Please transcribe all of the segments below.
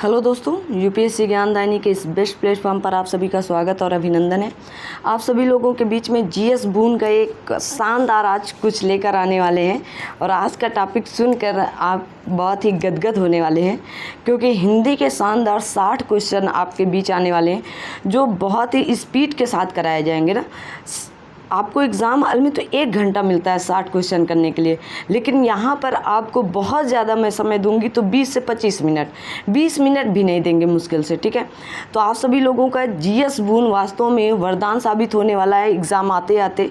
Hello दोस्तों, UPSC ज्ञानदायिनी के इस बेस्ट प्लेटफॉर्म पर आप सभी का स्वागत और अभिनंदन है। आप सभी लोगों के बीच में जीएस बून का एक शानदार आज कुछ लेकर आने वाले हैं और आज का टॉपिक सुनकर आप बहुत ही गदगद होने वाले हैं, क्योंकि हिंदी के शानदार 60 क्वेश्चन आपके बीच आने वाले हैं जो बहुत ही स्पीड के साथ कराए जाएंगे ना। आपको एग्ज़ाम हॉल में तो 1 घंटा मिलता है 60 क्वेश्चन करने के लिए, लेकिन यहाँ पर आपको बहुत ज़्यादा मैं समय दूंगी, तो 20 से 25 मिनट, 20 मिनट भी नहीं देंगे मुश्किल से, ठीक है। तो आप सभी लोगों का जीएस बून वास्तव में वरदान साबित होने वाला है एग्ज़ाम आते आते।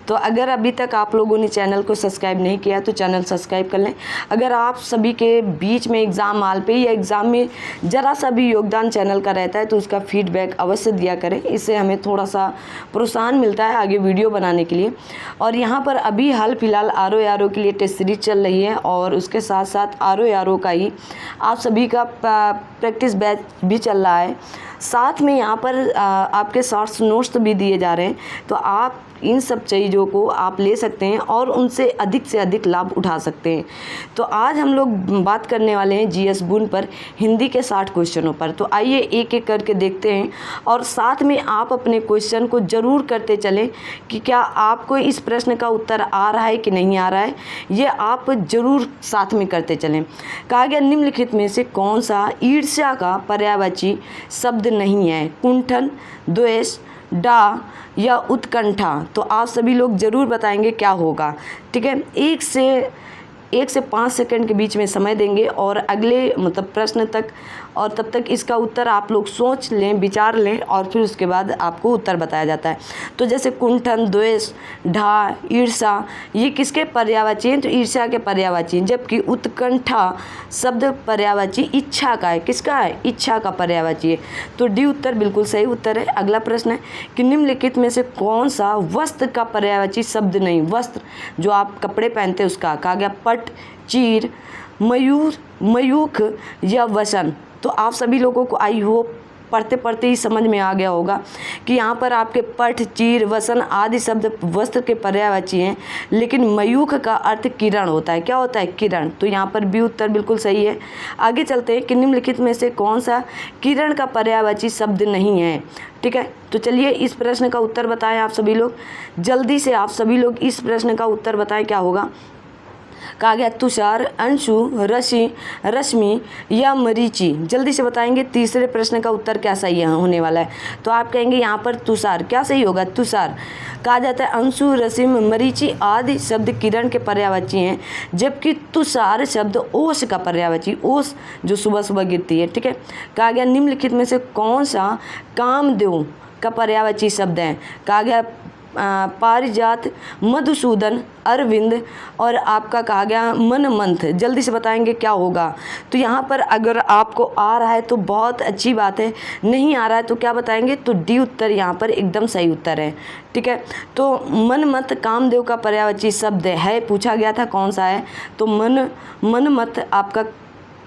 तो अगर अभी तक आप लोगों ने चैनल को सब्सक्राइब नहीं किया तो चैनल सब्सक्राइब कर लें। अगर आप सभी के बीच में एग्ज़ाम हॉल पे या एग्ज़ाम में ज़रा सा भी योगदान चैनल का रहता है तो उसका फीडबैक अवश्य दिया करें, इससे हमें थोड़ा सा प्रोत्साहन मिलता है आगे वीडियो बनाने के लिए। और यहाँ पर अभी हाल फिलहाल आरओ के लिए टेस्ट सीरीज चल रही है और उसके साथ साथ आरओ का ही आप सभी का प्रैक्टिस बैच भी चल रहा है। साथ में यहाँ पर आपके शॉर्ट्स नोट्स भी दिए जा रहे हैं, तो आप इन सब चीज़ों को आप ले सकते हैं और उनसे अधिक से अधिक लाभ उठा सकते हैं। तो आज हम लोग बात करने वाले हैं जीएस बून पर, हिंदी के 60 क्वेश्चनों पर। तो आइए एक एक करके देखते हैं और साथ में आप अपने क्वेश्चन को ज़रूर करते चलें कि क्या आपको इस प्रश्न का उत्तर आ रहा है कि नहीं आ रहा है, ये आप ज़रूर साथ में करते चलें। कहा गया निम्नलिखित में से कौन सा ईर्ष्या का पर्यायवाची शब्द नहीं है? कुंठन, द्वेष, डा या उत्कंठा। तो आप सभी लोग ज़रूर बताएंगे क्या होगा, ठीक है। 1 से 5 सेकंड के बीच में समय देंगे और अगले प्रश्न तक, और तब तक इसका उत्तर आप लोग सोच लें, विचार लें और फिर उसके बाद आपको उत्तर बताया जाता है। तो जैसे कुंठन, द्वेष, ढा, ईर्ष्या, ये किसके पर्यायवाची हैं? तो ईर्ष्या के पर्यायवाची हैं। जबकि उत्कंठा शब्द पर्यायवाची इच्छा का है। किसका है? इच्छा का पर्यायवाची है। तो डी उत्तर बिल्कुल सही उत्तर है। अगला प्रश्न है कि निम्नलिखित में से कौन सा वस्त्र का पर्यायवाची शब्द नहीं? वस्त्र जो आप कपड़े पहनते हैं उसका। कहा गया पट, चीर, मयूर, मयूख या वसन। तो आप सभी लोगों को आई होप पढ़ते पढ़ते ही समझ में आ गया होगा कि यहाँ पर आपके पट, चीर, वसन आदि शब्द वस्त्र के पर्यायवाची हैं, लेकिन मयूख का अर्थ किरण होता है। क्या होता है? किरण। तो यहाँ पर बी उत्तर बिल्कुल सही है। आगे चलते हैं कि निम्नलिखित में से कौन सा किरण का पर्यायवाची शब्द नहीं है, ठीक है। तो चलिए इस प्रश्न का उत्तर बताएं आप सभी लोग, जल्दी से आप सभी लोग इस प्रश्न का उत्तर बताएं क्या होगा। कहा गया तुषार, अंशु, रश्मि, रश्मि या मरीचि। जल्दी से बताएंगे तीसरे प्रश्न का उत्तर क्या सही होने वाला है। तो आप कहेंगे यहाँ पर तुषार। क्या सही होगा? तुषार। कहा जाता है अंशु, रश्मि, मरीचि आदि शब्द किरण के पर्यायवाची हैं, जबकि तुषार शब्द ओस का पर्यायवाची, ओस जो सुबह सुबह गिरती है, ठीक है। कहा गया निम्नलिखित में से कौन सा कामदेव का पर्यायवाची शब्द है? कहा गया पारिजात, मधुसूदन, अरविंद और आपका कहा गया मनमंथ। जल्दी से बताएंगे क्या होगा। तो यहाँ पर अगर आपको आ रहा है तो बहुत अच्छी बात है, नहीं आ रहा है तो क्या बताएंगे? तो डी उत्तर यहाँ पर एकदम सही उत्तर है, ठीक है। तो मनमत कामदेव का पर्यायवाची शब्द है, पूछा गया था कौन सा है, तो मनमत आपका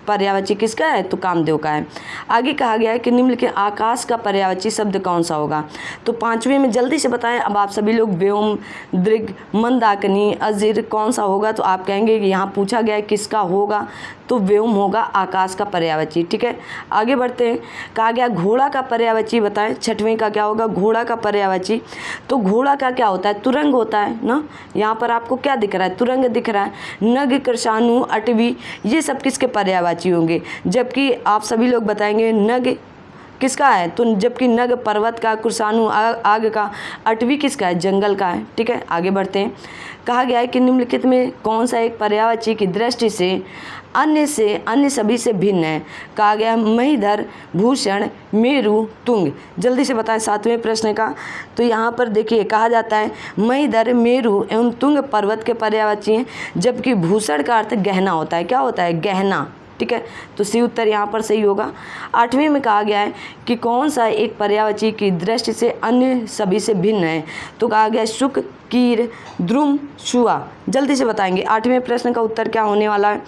पर्यायवाची किसका है? तो कामदेव का है। आगे कहा गया है कि निम्नलिखित आकाश का पर्यायवाची शब्द कौन सा होगा। तो 5वें में जल्दी से बताएं अब आप सभी लोग। व्योम, दृग, मंदाकिनी, अजिर कौन सा होगा? तो आप कहेंगे कि यहाँ पूछा गया है किसका होगा, तो व्योम होगा आकाश का पर्यायवाची, ठीक है। आगे बढ़ते हैं। कहा गया घोड़ा का पर्यायवाची बताएं। 6वें का क्या होगा? घोड़ा का पर्यायवाची। तो घोड़ा का क्या होता है? तुरंग होता है ना। यहाँ पर आपको क्या दिख रहा है? तुरंग दिख रहा है। नग, कृषाणु, अटवी ये सब किसके पर्यायवाची होंगे? जबकि आप सभी लोग बताएंगे नग किसका है? तो जबकि नग पर्वत का, कृषाणु आग का, अटवी किसका है? जंगल का है, ठीक है। आगे बढ़ते हैं। कहा गया है कि निम्नलिखित में कौन सा एक पर्यायवाची की दृष्टि से अन्य सभी से भिन्न है? कहा गया महीधर, भूषण, मेरु, तुंग। जल्दी से बताएं 7वें प्रश्न का। तो यहाँ पर देखिए कहा जाता है महीधर, मेरु एवं तुंग पर्वत के पर्यायवाची हैं, जबकि भूषण का अर्थ गहना होता है। क्या होता है? गहना, ठीक है। तो सी उत्तर यहाँ पर सही होगा। 8वें में कहा गया है कि कौन सा एक पर्यायवाची की दृष्टि से अन्य सभी से भिन्न है? तो कहा गया शुक, कीर, द्रुम, शुआ। जल्दी से बताएंगे 8वें प्रश्न का उत्तर क्या होने वाला है,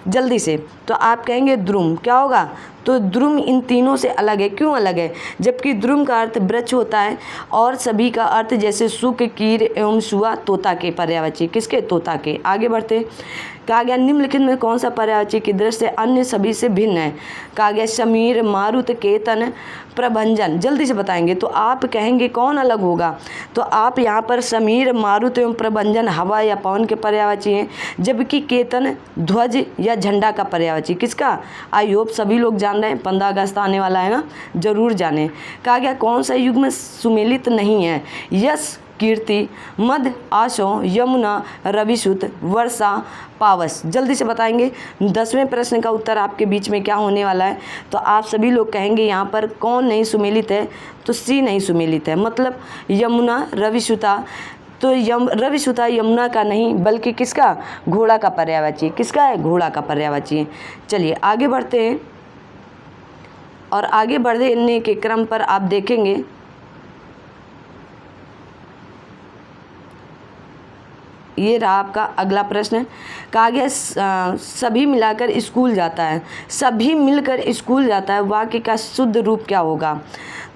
जल्दी से। तो आप कहेंगे द्रुम। क्या होगा? तो द्रुम इन तीनों से अलग है। क्यों अलग है? जबकि द्रुम का अर्थ वृक्ष होता है और सभी का अर्थ जैसे सुक, कीर एवं शुआ तोता के पर्यायवाची। किसके? तोता के। आगे बढ़ते। कहा गया निम्नलिखित में कौन सा पर्यायवाची की दृष्टि से अन्य सभी से भिन्न है? कहा गया समीर, मारुत, केतन, प्रभंजन। जल्दी से बताएंगे तो आप कहेंगे कौन अलग होगा? तो आप यहाँ पर समीर, मारुत एवं प्रभंजन हवा या पवन के पर्यायवाची हैं, जबकि केतन ध्वज या झंडा का पर्यायवाची। किसका? आई होप सभी लोग जान रहे हैं, 15 अगस्त आने वाला है ना, जरूर जाने। कहा गया कौन सा युग में सुमेलित नहीं है? यश, कीर्ति, मद, आशो, यमुना, रविसुत, वर्षा, पावस। जल्दी से बताएंगे। 10वें प्रश्न का उत्तर आपके बीच में क्या होने वाला है? तो आप सभी लोग कहेंगे यहाँ पर कौन नहीं सुमेलित है? तो सी नहीं सुमेलित है, मतलब यमुना, रविसुता। तो रविसुता यमुना का नहीं बल्कि किसका? घोड़ा का पर्यायवाची। किसका है? घोड़ा का पर्यायवाची। चलिए आगे बढ़ते हैं और आगे बढ़ने के क्रम पर आप देखेंगे ये रहा आपका अगला प्रश्न। कहा गया सभी मिलाकर स्कूल जाता है। सभी मिलकर स्कूल जाता है, वाक्य का शुद्ध रूप क्या होगा?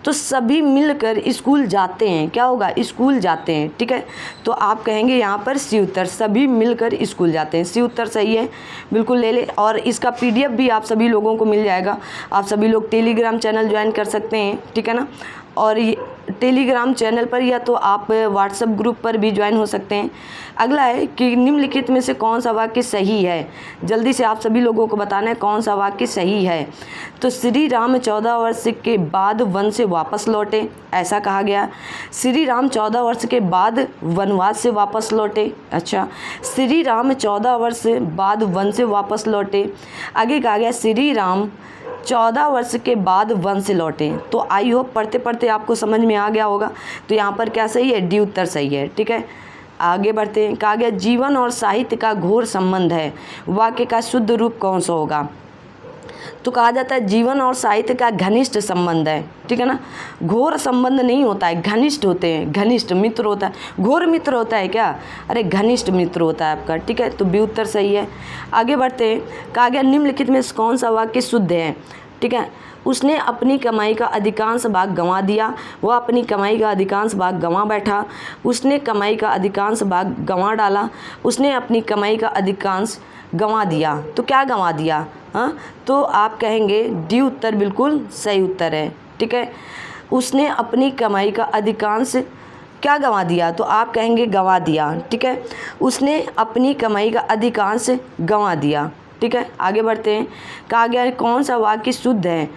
तो सभी मिलकर स्कूल जाते हैं, क्या होगा? स्कूल जाते हैं। ठीक है, तो आप कहेंगे यहाँ पर सी उत्तर, सभी मिलकर स्कूल जाते हैं। सी उत्तर सही है, बिल्कुल ले ले। और इसका PDF भी आप सभी लोगों को मिल जाएगा। आप सभी लोग टेलीग्राम चैनल ज्वाइन कर सकते हैं, ठीक है ना। और ये टेलीग्राम चैनल पर या तो आप व्हाट्सएप ग्रुप पर भी ज्वाइन हो सकते हैं। अगला है कि निम्नलिखित में से कौन सा वाक्य सही है? जल्दी से आप सभी लोगों को बताना है कौन सा वाक्य सही है। तो श्री राम 14 वर्ष के बाद वन से वापस लौटे, ऐसा कहा गया। श्री राम 14 वर्ष के बाद वनवास से वापस लौटे। अच्छा, श्री राम 14 वर्ष बाद वन से वापस लौटे। आगे कहा गया श्री राम 14 वर्ष के बाद वन से लौटे। तो आई होप पढ़ते पढ़ते आपको समझ में आ गया होगा। तो यहाँ पर क्या सही है? डी उत्तर सही है। ठीक है, आगे बढ़ते हैं। कहा गया जीवन और साहित्य का घोर संबंध है, वाक्य का शुद्ध रूप कौन सा होगा? तो कहा जाता है जीवन और साहित्य का घनिष्ठ संबंध है। ठीक है ना, घोर संबंध नहीं होता है, घनिष्ठ होते हैं। घनिष्ठ मित्र होता है, घोर मित्र होता है क्या? अरे घनिष्ठ मित्र होता है आपका। ठीक है, तो बी उत्तर सही है। आगे बढ़ते हैं। कहा गया निम्नलिखित में कौन सा वाक्य शुद्ध है? ठीक है, उसने अपनी कमाई का अधिकांश भाग गंवा दिया, वह अपनी कमाई का अधिकांश भाग गंवा बैठा, उसने कमाई का अधिकांश भाग गंवा डाला, उसने अपनी कमाई का अधिकांश गंवा दिया। तो क्या गंवा दिया? हाँ, तो आप कहेंगे डी उत्तर बिल्कुल सही उत्तर है। ठीक है, उसने अपनी कमाई का अधिकांश क्या गंवा दिया? तो आप कहेंगे गंवा दिया। ठीक है, उसने अपनी कमाई का अधिकांश गंवा दिया। ठीक है, आगे बढ़ते हैं। कहा गया कौन सा वाक्य शुद्ध है?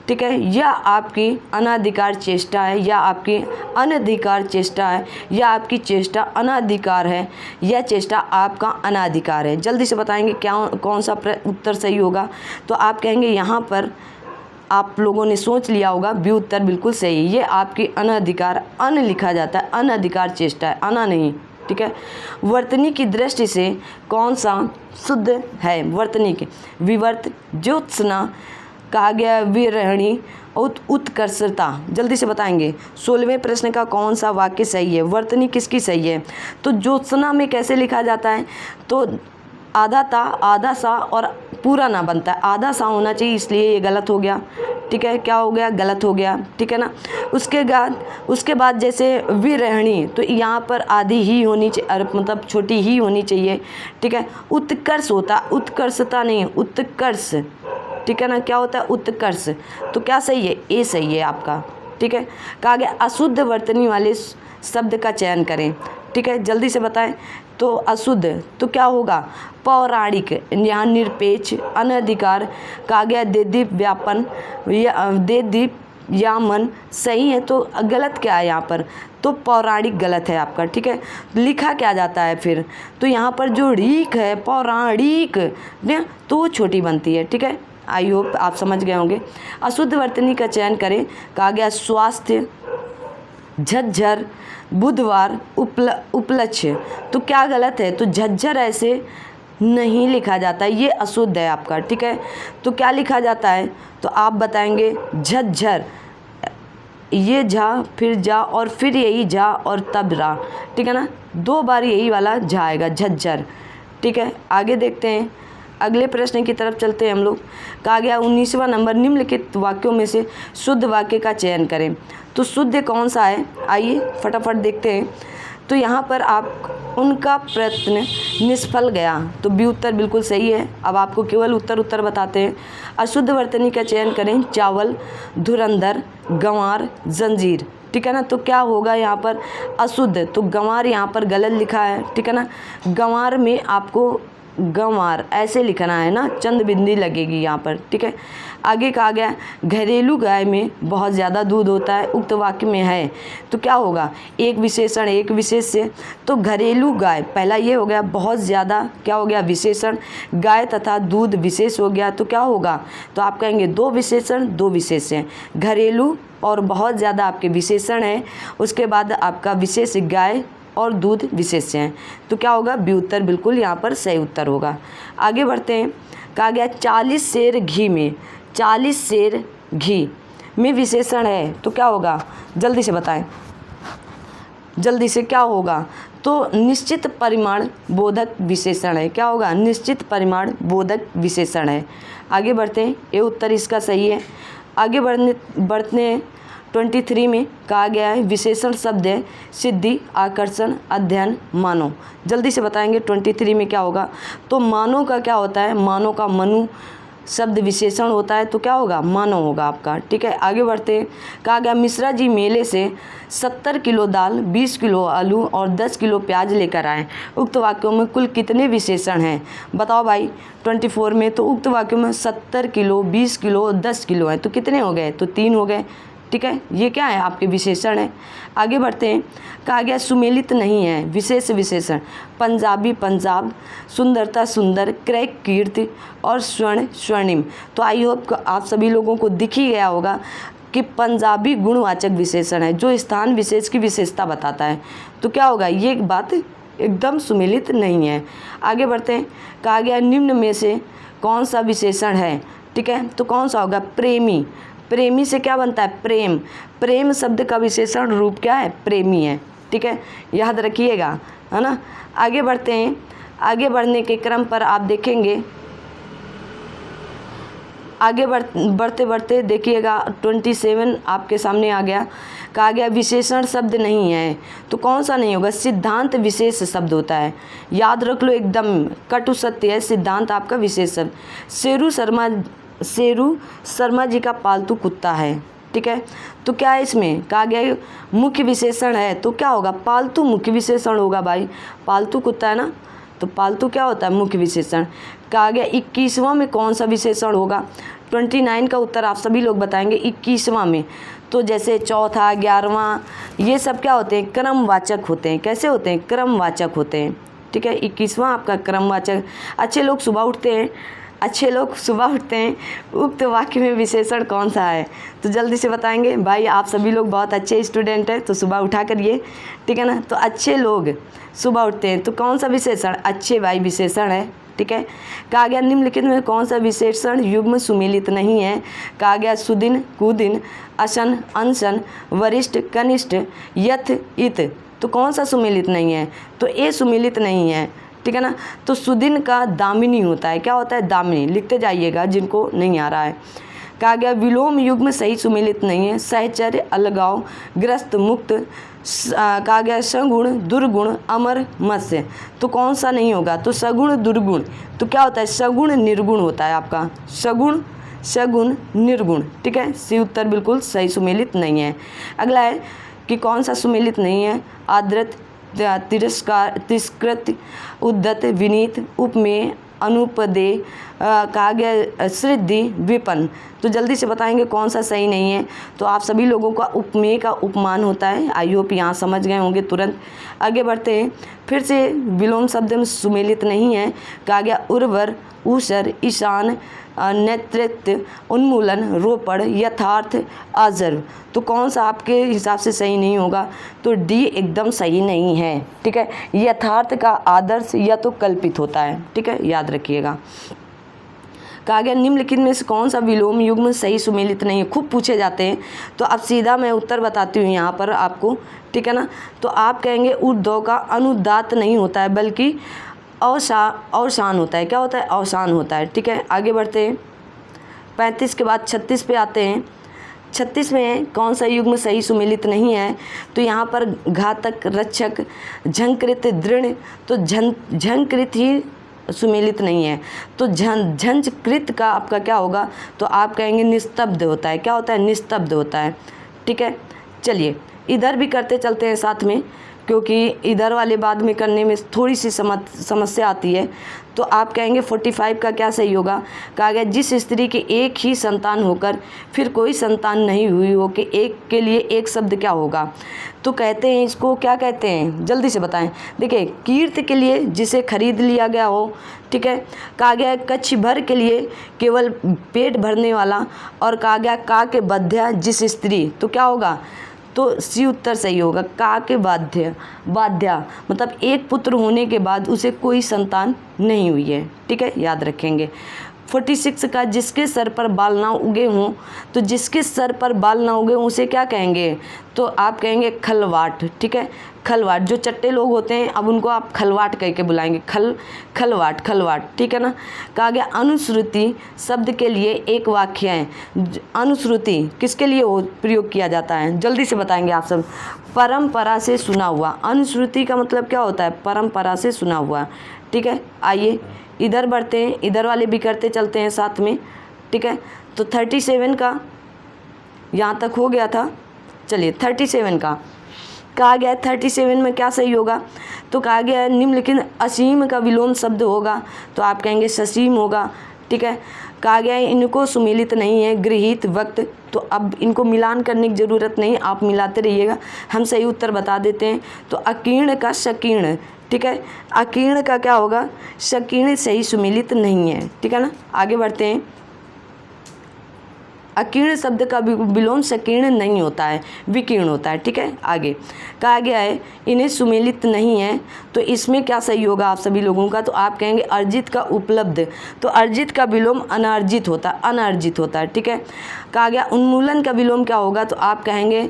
ठीक है, यह आपकी अनाधिकार चेष्टा है, या आपकी अनधिकार चेष्टा है, या आपकी चेष्टा अनाधिकार है, यह चेष्टा आपका अनाधिकार है। जल्दी से बताएंगे क्या कौन सा उत्तर सही होगा? तो आप कहेंगे यहाँ पर आप लोगों ने सोच लिया होगा, बी उत्तर बिल्कुल सही है। ये आपकी अनधिकार, अन लिखा जाता है, अनधिकार चेष्टा है, अना नहीं। ठीक है, वर्तनी की दृष्टि से कौन सा शुद्ध है? वर्तनी के विवर्त, ज्योत्सना, कहा गया विरहणी, उत्कर्षता। जल्दी से बताएंगे 16वें प्रश्न का कौन सा वाक्य सही है? वर्तनी किसकी सही है? तो ज्योत्सना में कैसे लिखा जाता है? तो आधा ता, आधा सा और पूरा ना बनता है, आधा सा होना चाहिए, इसलिए ये गलत हो गया। ठीक है, क्या हो गया? गलत हो गया। ठीक है ना, उसके बाद जैसे विरहणी, तो यहाँ पर आधी ही होनी चाहिए, मतलब छोटी ही होनी चाहिए। ठीक है, उत्कर्ष होता, उत्कर्षता नहीं, उत्कर्ष। ठीक है ना, क्या होता है? उत्कर्ष। तो क्या सही है? ए सही है आपका। ठीक है, कहा गया अशुद्ध वर्तनी वाले शब्द का चयन करें। ठीक है, जल्दी से बताएं। तो अशुद्ध तो क्या होगा? पौराणिक, यहाँ निरपेक्ष, अनधिकार, कहा गया देदीप व्यापन, या देदीप यामन सही है। तो गलत क्या है यहाँ पर? तो पौराणिक गलत है आपका। ठीक है, लिखा क्या जाता है फिर? तो यहाँ पर जो रीक है पौराणिक, तो वो छोटी बनती है। ठीक है, आई होप आप समझ गए होंगे। अशुद्ध वर्तनी का चयन करें। कहा गया स्वास्थ्य, झज्झर, बुधवार, उपलक्ष्य। तो क्या गलत है? तो झज्झर ऐसे नहीं लिखा जाता, ये अशुद्ध है आपका। ठीक है, तो क्या लिखा जाता है? तो आप बताएंगे झज्झर, ये झा फिर जा और फिर यही झा और तब रा। ठीक है ना, 2 बार यही वाला झा आएगा, झज्झर। ठीक है, आगे देखते हैं। अगले प्रश्न की तरफ चलते हैं हम लोग। कहा गया 19वां नंबर, निम्नलिखित वाक्यों में से शुद्ध वाक्य का चयन करें। तो शुद्ध कौन सा है, आइए फटाफट देखते हैं। तो यहाँ पर आप उनका प्रयत्न निष्फल गया, तो बी उत्तर बिल्कुल सही है। अब आपको केवल उत्तर बताते हैं। अशुद्ध वर्तनी का चयन करें, चावल, धुरंधर, गंवार, जंजीर, ठीक है ना। तो क्या होगा यहाँ पर अशुद्ध, तो गंवार यहाँ पर गलत लिखा है, ठीक है ना। गंवार में आपको गंवार ऐसे लिखना है ना, चंद बिंदी लगेगी यहाँ पर, ठीक है। आगे कहा गया घरेलू गाय में बहुत ज़्यादा दूध होता है, उक्त वाक्य में है। तो क्या होगा, एक विशेषण एक विशेष्य, तो घरेलू गाय पहला ये हो गया, बहुत ज़्यादा क्या हो गया विशेषण, गाय तथा दूध विशेष हो गया। तो क्या होगा, तो आप कहेंगे दो विशेषण दो विशेष्य, घरेलू और बहुत ज़्यादा आपके विशेषण है, उसके बाद आपका विशेष गाय और दूध विशेष्य हैं। तो क्या होगा, बी उत्तर बिल्कुल यहाँ पर सही उत्तर होगा। आगे बढ़ते हैं। कहा गया 40 सेर घी में, 40 सेर घी में विशेषण है। तो क्या होगा, जल्दी से बताएं, जल्दी से क्या होगा। तो निश्चित परिमाण बोधक विशेषण है। क्या होगा, निश्चित परिमाण बोधक विशेषण है। आगे बढ़ते हैं, ये उत्तर इसका सही है। आगे बढ़ते 23 में कहा गया है विशेषण शब्द है सिद्धि, आकर्षण, अध्ययन, मानव। जल्दी से बताएंगे 23 में क्या होगा। तो मानव का क्या होता है, मानव का मनु शब्द विशेषण होता है, तो क्या होगा, मानव होगा आपका, ठीक है। आगे बढ़ते हैं। कहा गया मिश्रा जी मेले से 70 किलो दाल, 20 किलो आलू और 10 किलो प्याज लेकर आए। उक्त वाक्यों में कुल कितने विशेषण हैं, बताओ भाई। 24 में तो उक्त वाक्यों में 70 किलो, 20 किलो, 10 किलो हैं, तो कितने हो गए, तो 3 हो गए, ठीक है। ये क्या है, आपके विशेषण है। आगे बढ़ते हैं। कहा गया सुमेलित नहीं है, विशेष विशेषण पंजाबी पंजाब, सुंदरता सुंदर, क्रैक कीर्ति और स्वर्ण स्वर्णिम। तो आई होप आप सभी लोगों को दिख ही गया होगा कि पंजाबी गुणवाचक विशेषण है, जो स्थान विशेष की विशेषता बताता है। तो क्या होगा, ये बात एकदम सुमेलित नहीं है। आगे बढ़ते हैं। कहा गया निम्न में से कौन सा विशेषण है, ठीक है। तो कौन सा होगा, प्रेमी। प्रेमी से क्या बनता है, प्रेम। प्रेम शब्द का विशेषण रूप क्या है, प्रेमी है, ठीक है, याद रखिएगा, है ना। आगे बढ़ते हैं। आगे बढ़ने के क्रम पर आप देखेंगे, आगे बढ़ते बढ़ते देखिएगा 27 आपके सामने आ गया। कहा गया विशेषण शब्द नहीं है, तो कौन सा नहीं होगा, सिद्धांत विशेष शब्द होता है, याद रख लो, एकदम कटु सत्य है, सिद्धांत आपका विशेष शब्द। शेरू शर्मा जी का पालतू कुत्ता है, ठीक है। तो क्या है इसमें, कहा गया मुख्य विशेषण है, तो क्या होगा, पालतू मुख्य विशेषण होगा भाई, पालतू कुत्ता है ना, तो पालतू क्या होता है, मुख्य विशेषण। कहा गया 21वां में कौन सा विशेषण होगा। 29 का उत्तर आप सभी लोग बताएंगे 21वां में। तो जैसे चौथा, 11वां, ये सब क्या होते हैं, क्रमवाचक होते हैं। कैसे होते हैं, क्रमवाचक होते हैं, ठीक है। 21वां आपका क्रमवाचक। अच्छे लोग सुबह उठते हैं, अच्छे लोग सुबह उठते हैं, उक्त वाक्य में विशेषण कौन सा है, तो जल्दी से बताएंगे भाई। आप सभी लोग बहुत अच्छे स्टूडेंट हैं, तो सुबह उठा करिए, ठीक है ना। तो अच्छे लोग सुबह उठते हैं, तो कौन सा विशेषण, अच्छे भाई विशेषण है, ठीक है। कहा गया निम्नलिखित में कौन सा विशेषण युग्म सुमेलित नहीं है। कहा गया सुदिन, कुदिन, असन, अनशन, वरिष्ठ, कनिष्ठ, यथ, इत। तो कौन सा सुमेलित नहीं है, तो ए सुमेलित नहीं है, ठीक है ना। तो सुदिन का दामिनी होता है, क्या होता है, दामिनी, लिखते जाइएगा जिनको नहीं आ रहा है। कहा गया विलोम युग्म सही सुमेलित नहीं है, सहचर्य, अलगाव, ग्रस्त, मुक्त। कहा गया सगुण, दुर्गुण, अमर, मत्स्य। तो कौन सा नहीं होगा, तो सगुण दुर्गुण। तो क्या होता है, सगुण निर्गुण होता है आपका, सगुण सगुण निर्गुण, ठीक है। सी उत्तर बिल्कुल सही सुमेलित नहीं है। अगला है कि कौन सा सुमेलित नहीं है, आदृत, तिरस्कार, तिरस्कृत, उद्धत, विनीत, उपमेय, अनुपदेय। कहा गया श्रद्धि, विपन्न। तो जल्दी से बताएंगे कौन सा सही नहीं है। तो आप सभी लोगों का उपमेय का उपमान होता है, आई होप यहाँ समझ गए होंगे तुरंत। आगे बढ़ते हैं। फिर से विलोम शब्द में सुमेलित नहीं है। कहा गया उर्वर, ऊसर, ईशान, नेतृत्व, उन्मूलन, रोपड़, यथार्थ, अजर्व। तो कौन सा आपके हिसाब से सही नहीं होगा, तो डी एकदम सही नहीं है, ठीक है। यथार्थ का आदर्श या तो कल्पित होता है, ठीक है, याद रखिएगा। कहा गया निम्नलिखित में से कौन सा विलोम युग्म सही सुमेलित नहीं है, खूब पूछे जाते हैं। तो अब सीधा मैं उत्तर बताती हूँ यहाँ पर आपको, ठीक है ना। तो आप कहेंगे ऊर्ध्व का अनुदात नहीं होता है, बल्कि अवसान होता है। क्या होता है? अवसान होता है। ठीक है, आगे बढ़ते हैं। 35 के बाद 36 पे आते हैं। 36 में कौन सा युग्म सही सुमेलित नहीं है? तो यहाँ पर घातक, रक्षक, झंकृत, दृढ़, तो झंकृत ही सुमेलित नहीं है। तो झंझकृत का आपका क्या होगा? तो आप कहेंगे निस्तब्ध होता है। क्या होता है? निस्तब्ध होता है। ठीक है, चलिए इधर भी करते चलते हैं साथ में, क्योंकि इधर वाले बाद में करने में थोड़ी सी समस्या आती है। तो आप कहेंगे 45 का क्या सही होगा? कहा गया जिस स्त्री के एक ही संतान होकर फिर कोई संतान नहीं हुई हो कि एक के लिए एक शब्द क्या होगा? तो कहते हैं इसको क्या कहते हैं? जल्दी से बताएं। देखिए, कीर्त के लिए जिसे खरीद लिया गया हो। ठीक है, कहा गया कच्छ भर के लिए केवल पेट भरने वाला, और कहा गया का के बध्या जिस स्त्री, तो क्या होगा? तो सी उत्तर सही होगा। का के बाध्या मतलब एक पुत्र होने के बाद उसे कोई संतान नहीं हुई है। ठीक है, याद रखेंगे। 46 का जिसके सर पर बाल ना उगे हों, तो जिसके सर पर बाल ना उगे हों उसे क्या कहेंगे? तो आप कहेंगे खलवाट। ठीक है, खलवाट। जो चट्टे लोग होते हैं अब उनको आप खलवाट कह के बुलाएंगे। खलवाट। ठीक है ना। कहा गया अनुश्रुति शब्द के लिए एक वाक्य है। अनुश्रुति किसके लिए प्रयोग किया जाता है? जल्दी से बताएंगे आप सब। परंपरा से सुना हुआ। अनुश्रुति का मतलब क्या होता है? परंपरा से सुना हुआ। ठीक है, आइए इधर बढ़ते हैं, इधर वाले भी करते चलते हैं साथ में। ठीक है, तो 37 का यहाँ तक हो गया था। चलिए 37 का कहा गया 37 में क्या सही होगा? तो कहा गया है निम्नलिखित असीम का विलोम शब्द होगा, तो आप कहेंगे ससीम होगा। ठीक है, कहा गया है इनको सुमेलित नहीं है गृहीत वक्त, तो अब इनको मिलान करने की ज़रूरत नहीं, आप मिलाते रहिएगा, हम सही उत्तर बता देते हैं। तो अकीर्ण का शकीर्ण। ठीक है, अकीर्ण का क्या होगा? शकीर्ण सही सुमेलित नहीं है। ठीक है ना, आगे बढ़ते हैं। अकीर्ण शब्द का विलोम सकीर्ण नहीं होता है, विकीर्ण होता है। ठीक है, आगे कहा गया है इन्हें सुमेलित नहीं है, तो इसमें क्या सही होगा आप सभी लोगों का? तो आप कहेंगे अर्जित का उपलब्ध, तो अर्जित का विलोम अनार्जित होता है। ठीक है, कहा गया उन्मूलन का विलोम क्या होगा? तो आप कहेंगे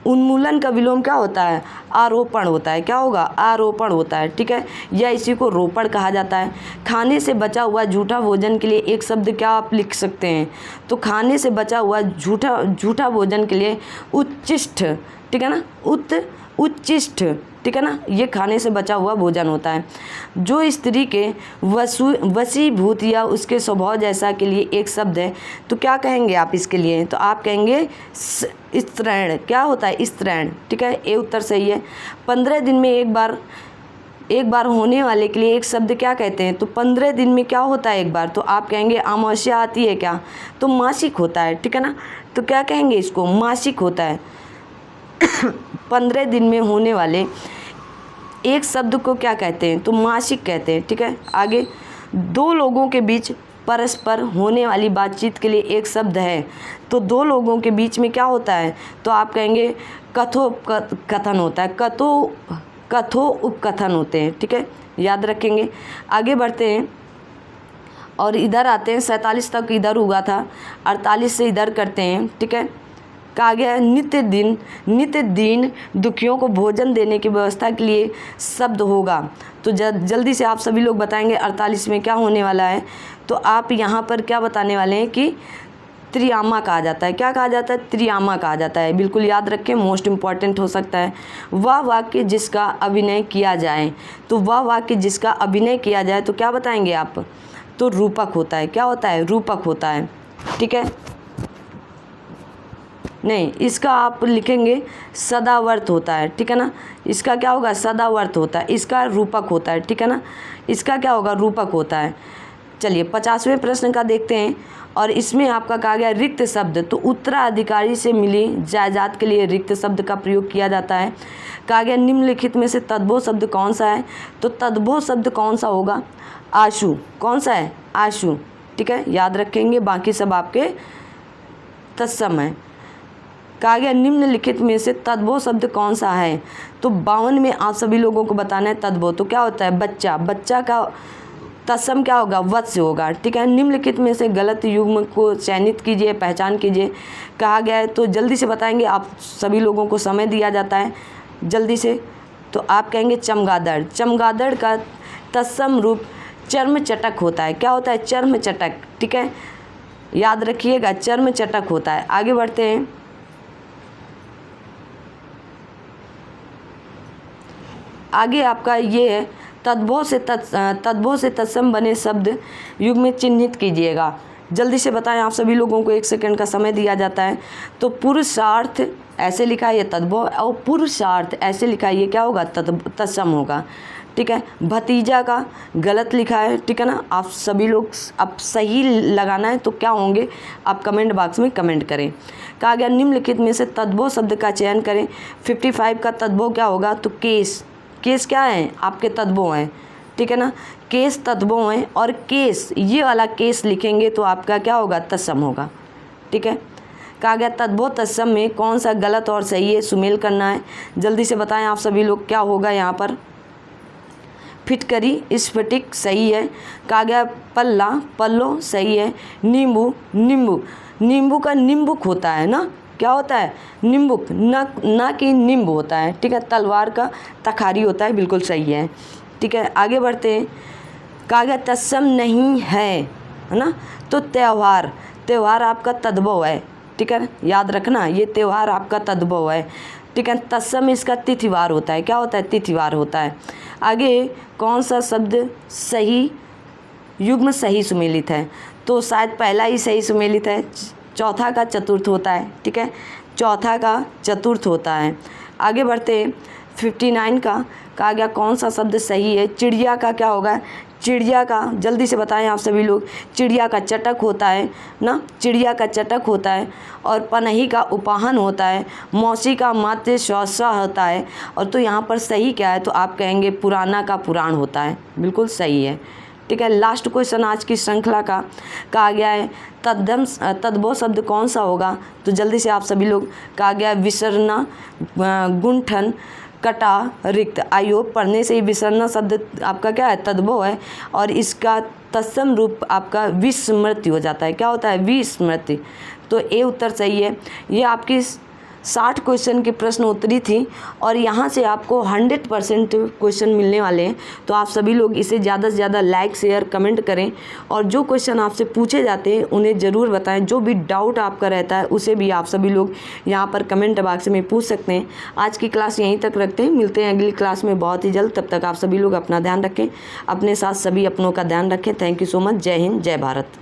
उन्मूलन का विलोम क्या होता है? आरोपण होता है। क्या होगा? आरोपण होता है। ठीक है, या इसी को रोपण कहा जाता है। खाने से बचा हुआ झूठा भोजन के लिए एक शब्द क्या आप लिख सकते हैं? तो खाने से बचा हुआ झूठा भोजन के लिए उच्चिष्ट। ठीक है ना, उच्चिष्ट। ठीक है ना, ये खाने से बचा हुआ भोजन होता है। जो स्त्री के वशीभूत या उसके स्वभाव जैसा के लिए एक शब्द है, तो क्या कहेंगे आप इसके लिए? तो आप कहेंगे स्त्रैण। क्या होता है? स्त्रैण। ठीक है, ये उत्तर सही है। 15 दिन में एक बार होने वाले के लिए एक शब्द क्या कहते हैं? तो 15 दिन में क्या होता है एक बार? तो आप कहेंगे अमावस्या आती है क्या? तो मासिक होता है। ठीक है ना, तो क्या कहेंगे इसको? मासिक होता है। 15 दिन में होने वाले एक शब्द को क्या कहते हैं? तो मासिक कहते हैं। ठीक है, आगे दो लोगों के बीच परस्पर होने वाली बातचीत के लिए एक शब्द है, तो दो लोगों के बीच में क्या होता है? तो आप कहेंगे कथोपकथन होता है। कथोपकथन होते हैं। ठीक है, याद रखेंगे। आगे बढ़ते हैं और इधर आते हैं। 47 तक इधर हुआ था, 48 से इधर करते हैं। ठीक है, कहा गया है नित्य दिन दुखियों को भोजन देने की व्यवस्था के लिए शब्द होगा। तो जल्दी से आप सभी लोग बताएंगे 48 में क्या होने वाला है? तो आप यहाँ पर क्या बताने वाले हैं कि त्रियामा कहा जाता है। क्या कहा जाता है? त्रियामा कहा जाता है। बिल्कुल याद रखें, मोस्ट इम्पॉर्टेंट हो सकता है। वह वाक्य जिसका अभिनय किया जाए, तो वह वाक्य जिसका अभिनय किया जाए तो क्या बताएंगे आप? तो रूपक होता है। क्या होता है? रूपक होता है। ठीक है, नहीं, इसका आप लिखेंगे सदावर्त होता है। ठीक है ना, इसका क्या होगा? सदावर्त होता है। इसका रूपक होता है। ठीक है ना, इसका क्या होगा? रूपक होता है। चलिए 50वें प्रश्न का देखते हैं, और इसमें आपका कहा गया रिक्त शब्द, तो उत्तराधिकारी से मिली जायदाद के लिए रिक्त शब्द का प्रयोग किया जाता है। कहा गया निम्नलिखित में से तद्भव शब्द कौन सा है? तो तद्भव शब्द कौन सा होगा? आशु। कौन सा है? आशु। ठीक है, याद रखेंगे, बाकी सब आपके तत्सम है। कहा गया निम्नलिखित में से तद्भव शब्द कौन सा है? तो 52 में आप सभी लोगों को बताना है तद्भव। तो क्या होता है? बच्चा। बच्चा का तत्सम क्या होगा? वत्स होगा। ठीक है, निम्नलिखित में से गलत युग्म को चयनित कीजिए, पहचान कीजिए, कहा गया है। तो जल्दी से बताएंगे, आप सभी लोगों को समय दिया जाता है, जल्दी से। तो आप कहेंगे चमगादड़। चमगादड़ का तत्सम रूप चर्म चटक होता है। क्या होता है? चर्म चटक। ठीक है, याद रखिएगा, चर्म चटक होता है। आगे बढ़ते हैं। आगे आपका ये है, तद्भव से तत्सम बने शब्द युग में चिन्हित कीजिएगा। जल्दी से बताएं, आप सभी लोगों को 1 सेकंड का समय दिया जाता है। तो पुरुषार्थ ऐसे लिखा है ये तद्भव, और पुरुषार्थ ऐसे लिखा है ये क्या होगा? तत्सम होगा। ठीक है, भतीजा का गलत लिखा है। ठीक है ना, आप सभी लोग अब सही लगाना है तो क्या होंगे, आप कमेंट बॉक्स में कमेंट करें। कहा गया निम्नलिखित में से तद्भव शब्द का चयन करें। 55 का तद्भव क्या होगा? तो केस। केस क्या है? आपके तद्भव हैं। ठीक है ना, केस तद्भव हैं, और केस ये वाला केस लिखेंगे तो आपका क्या होगा? तत्सम होगा। ठीक है, कहा गया तद्भव तत्सम में कौन सा गलत और सही है, सुमेल करना है। जल्दी से बताएं आप सभी लोग, क्या होगा यहाँ पर? फिटकरी स्फटिक सही है। कहा गया पल्ला पल्लो सही है। नींबू नींबू, नींबू का निम्बुक होता है ना, क्या होता है? निम्बुक, ना कि नींबू होता है। ठीक है, तलवार का तखारी होता है, बिल्कुल सही है। ठीक है, आगे बढ़ते हैं। कहा गया तत्सम नहीं है ना, तो त्यौहार, त्यौहार आपका तद्भव है। ठीक है, याद रखना, ये त्यौहार आपका तद्भव है। ठीक है, तत्सम इसका तिथिवार होता है। क्या होता है? तिथिवार होता है। आगे कौन सा शब्द सही युग्म सही सुमेलित है? तो शायद पहला ही सही सुमेलित है, चौथा का चतुर्थ होता है। ठीक है, चौथा का चतुर्थ होता है। आगे बढ़ते 59 का कहा गया कौन सा शब्द सही है? चिड़िया का क्या होगा? चिड़िया का जल्दी से बताएं आप सभी लोग। चिड़िया का चटक होता है ना, चिड़िया का चटक होता है। और पनही का उपाहन होता है। मौसी का मातृ श्वासा होता है। और तो यहाँ पर सही क्या है? तो आप कहेंगे पुराना का पुराण होता है, बिल्कुल सही है। ठीक है, लास्ट क्वेश्चन आज की श्रृंखला का कहा गया है तद्भव शब्द कौन सा होगा? तो जल्दी से आप सभी लोग, कहा गया विसरना, गुंठन, कटा, रिक्त। आइयो, पढ़ने से ही विसरना शब्द आपका क्या है? तद्भव है, और इसका तत्सम रूप आपका विस्मृति हो जाता है। क्या होता है? विस्मृति। तो ए उत्तर सही है। ये आपकी 60 क्वेश्चन की प्रश्न उत्तरी थी, और यहाँ से आपको 100% क्वेश्चन मिलने वाले हैं। तो आप सभी लोग इसे ज़्यादा से ज़्यादा लाइक शेयर कमेंट करें, और जो क्वेश्चन आपसे पूछे जाते हैं उन्हें ज़रूर बताएं। जो भी डाउट आपका रहता है उसे भी आप सभी लोग यहाँ पर कमेंट बॉक्स में पूछ सकते हैं। आज की क्लास यहीं तक रखते हैं, मिलते हैं अगली क्लास में बहुत ही जल्द। तब तक आप सभी लोग अपना ध्यान रखें, अपने साथ सभी अपनों का ध्यान रखें। Thank you so much. जय हिंद, जय भारत।